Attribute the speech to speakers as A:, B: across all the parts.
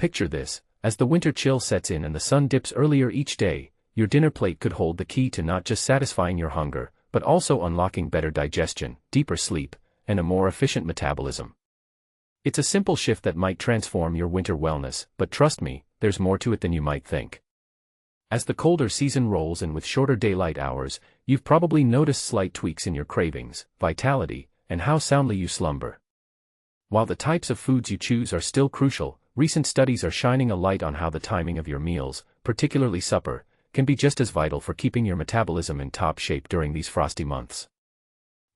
A: Picture this: as the winter chill sets in and the sun dips earlier each day, your dinner plate could hold the key to not just satisfying your hunger, but also unlocking better digestion, deeper sleep, and a more efficient metabolism. It's a simple shift that might transform your winter wellness, but trust me, there's more to it than you might think. As the colder season rolls in with shorter daylight hours, you've probably noticed slight tweaks in your cravings, vitality, and how soundly you slumber. While the types of foods you choose are still crucial, recent studies are shining a light on how the timing of your meals, particularly supper, can be just as vital for keeping your metabolism in top shape during these frosty months.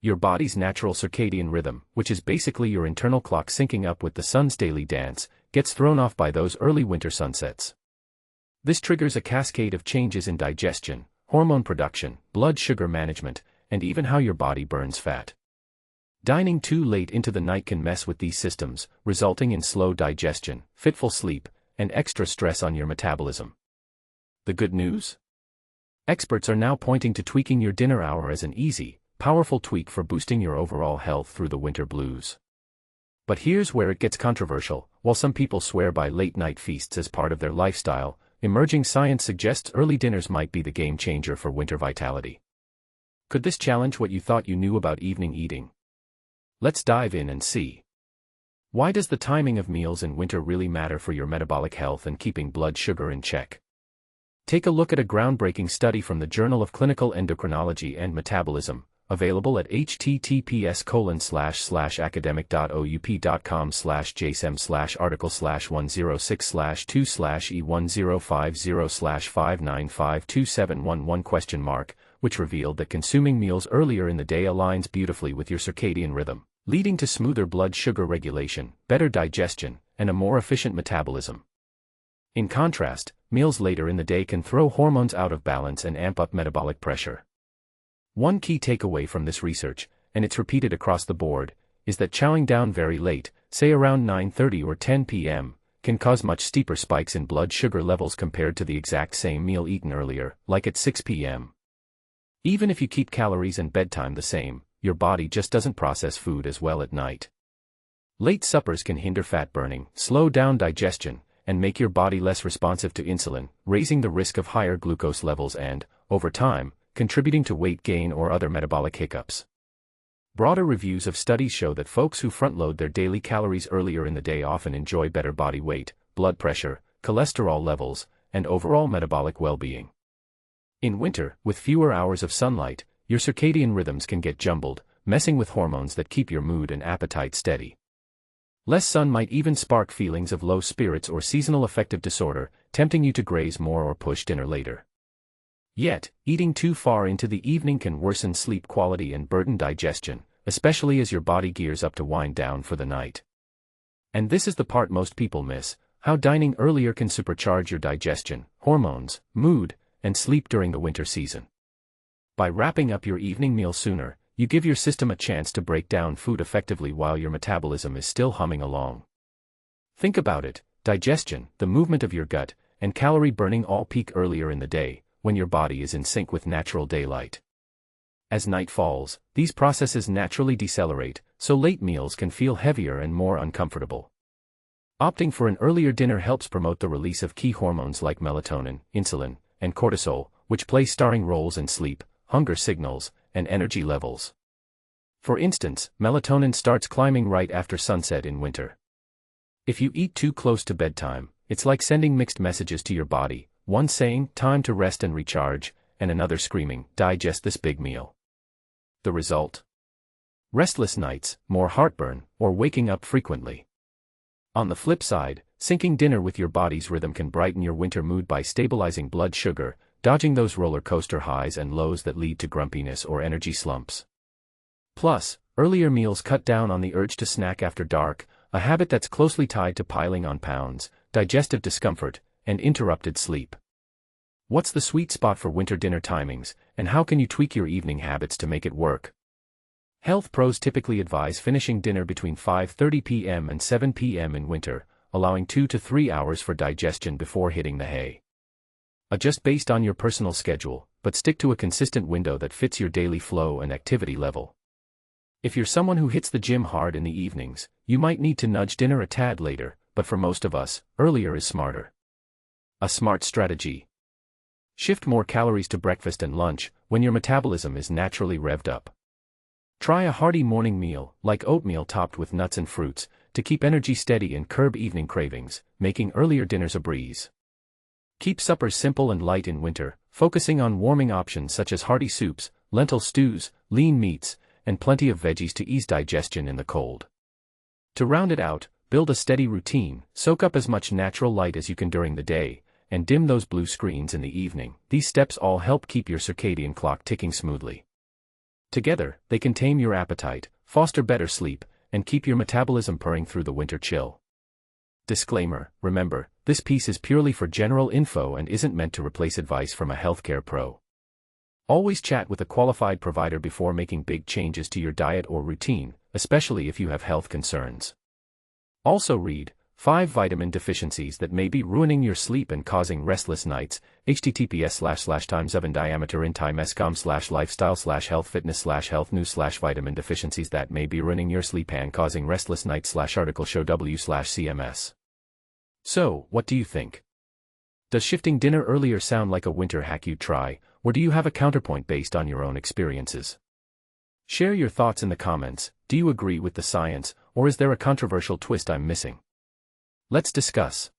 A: Your body's natural circadian rhythm, which is basically your internal clock syncing up with the sun's daily dance, gets thrown off by those early winter sunsets. This triggers a cascade of changes in digestion, hormone production, blood sugar management, and even how your body burns fat. Dining too late into the night can mess with these systems, resulting in slow digestion, fitful sleep, and extra stress on your metabolism. The good news? Experts are now pointing to tweaking your dinner hour as an easy, powerful tweak for boosting your overall health through the winter blues. But here's where it gets controversial. While some people swear by late-night feasts as part of their lifestyle, emerging science suggests early dinners might be the game changer for winter vitality. Could this challenge what you thought you knew about evening eating? Let's dive in and see. Why does the timing of meals in winter really matter for your metabolic health and keeping blood sugar in check? Take a look at a groundbreaking study from the Journal of Clinical Endocrinology and Metabolism, available at https://academic.oup.com/jsm/article/1066/2/e1050/5952711, which revealed that consuming meals earlier in the day aligns beautifully with your circadian rhythm, leading to smoother blood sugar regulation, better digestion, and a more efficient metabolism. In contrast, meals later in the day can throw hormones out of balance and amp up metabolic pressure. One key takeaway from this research, and it's repeated across the board, is that chowing down very late, say around 9:30 or 10 p.m., can cause much steeper spikes in blood sugar levels compared to the exact same meal eaten earlier, like at 6 p.m. Even if you keep calories and bedtime the same, your body just doesn't process food as well at night. Late suppers can hinder fat burning, slow down digestion, and make your body less responsive to insulin, raising the risk of higher glucose levels and, over time, contributing to weight gain or other metabolic hiccups. Broader reviews of studies show that folks who front-load their daily calories earlier in the day often enjoy better body weight, blood pressure, cholesterol levels, and overall metabolic well-being. In winter, with fewer hours of sunlight, your circadian rhythms can get jumbled, messing with hormones that keep your mood and appetite steady. Less sun might even spark feelings of low spirits or seasonal affective disorder, tempting you to graze more or push dinner later. Yet, eating too far into the evening can worsen sleep quality and burden digestion, especially as your body gears up to wind down for the night. And this is the part most people miss: how dining earlier can supercharge your digestion, hormones, mood, and sleep during the winter season. By wrapping up your evening meal sooner, you give your system a chance to break down food effectively while your metabolism is still humming along. Think about it: digestion, the movement of your gut, and calorie burning all peak earlier in the day, when your body is in sync with natural daylight. As night falls, these processes naturally decelerate, so late meals can feel heavier and more uncomfortable. Opting for an earlier dinner helps promote the release of key hormones like melatonin, insulin, and cortisol, which play starring roles in sleep, hunger signals, and energy levels. For instance, melatonin starts climbing right after sunset in winter. If you eat too close to bedtime, it's like sending mixed messages to your body, one saying, "Time to rest and recharge," and another screaming, "Digest this big meal." The result? Restless nights, more heartburn, or waking up frequently. On the flip side, syncing dinner with your body's rhythm can brighten your winter mood by stabilizing blood sugar, dodging those roller coaster highs and lows that lead to grumpiness or energy slumps. Plus, earlier meals cut down on the urge to snack after dark, a habit that's closely tied to piling on pounds, digestive discomfort, and interrupted sleep. What's the sweet spot for winter dinner timings, and how can you tweak your evening habits to make it work? Health pros typically advise finishing dinner between 5:30 p.m. and 7 p.m. in winter, allowing 2 to 3 hours for digestion before hitting the hay. Adjust based on your personal schedule, but stick to a consistent window that fits your daily flow and activity level. If you're someone who hits the gym hard in the evenings, you might need to nudge dinner a tad later, but for most of us, earlier is smarter. A smart strategy. Shift more calories to breakfast and lunch, when your metabolism is naturally revved up. Try a hearty morning meal, like oatmeal topped with nuts and fruits, to keep energy steady and curb evening cravings, making earlier dinners a breeze. Keep suppers simple and light in winter, focusing on warming options such as hearty soups, lentil stews, lean meats, and plenty of veggies to ease digestion in the cold. To round it out, build a steady routine, soak up as much natural light as you can during the day, and dim those blue screens in the evening. These steps all help keep your circadian clock ticking smoothly. Together, they can tame your appetite, foster better sleep, and keep your metabolism purring through the winter chill. Disclaimer: remember, this piece is purely for general info and isn't meant to replace advice from a healthcare pro. Always chat with a qualified provider before making big changes to your diet or routine, especially if you have health concerns. Also read 5 vitamin deficiencies that may be ruining your sleep and causing restless nights. https://times7diameter.com/lifestyle/health-fitness/health news/vitamin deficiencies that may be ruining your sleep and causing restless nights/article show w/cms. So, what do you think? Does shifting dinner earlier sound like a winter hack you'd try, or do you have a counterpoint based on your own experiences? Share your thoughts in the comments. Do you agree with the science, or is there a controversial twist I'm missing? Let's discuss.